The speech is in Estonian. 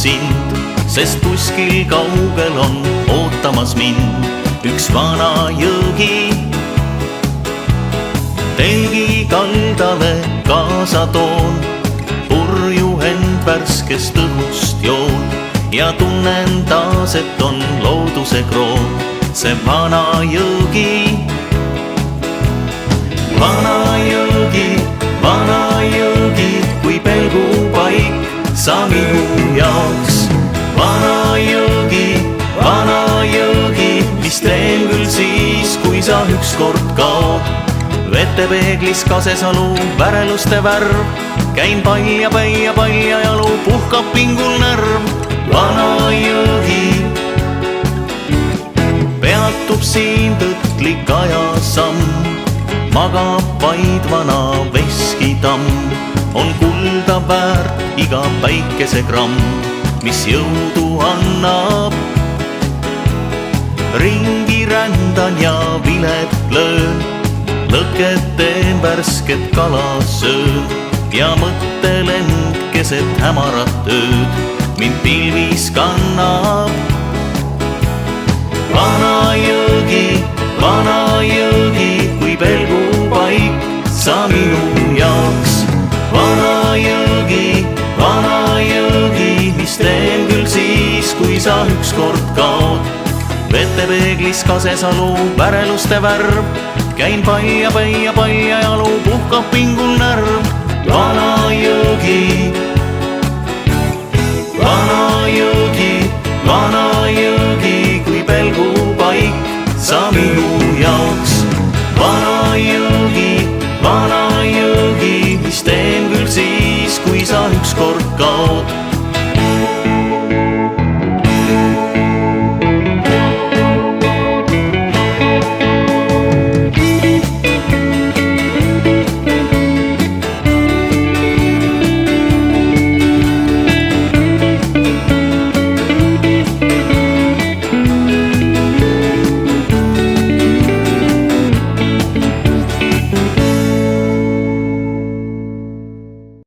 sind, sest kuskil kaugel on ootamas mind üks vana jõgi. Telgi kaldale kaasa toon, purju end värskest õhust joon ja tunnen taas, et on looduse kroon see vana jõgi. Vana jõgi, kui pelgupaik sa minu jaoks. Vana jõgi, mis teen küll siis, kui sa ükskord kaod. Vetepeeglis Kasesalu väreluste värv, käin palja jalu, puhkab pingul närv. Vana jõgi, peatub siin tõtlik ajasamm, magab vaid vana veskitamm, on kulda väärt iga päikesegramm, mis jõudu annab. Ringi rändan ja vilet löön, lõket teen, värsket kala söön ja mõttelend keset hämarat ööd mind pilvis kannab. Vana jõgi, kui pelgupaik sa minu jaoks. Vana jõgi, mis teen küll siis, kui sa ükskord kaod. Vetepeeglis Kasesalu väreluste värv, käin palja jalu, puhkab pingul närv. Vana jõgi, kui pelgupaik sa minu jaoks. Vana jõgi, mis teen küll siis, kui sa ükskord kaod.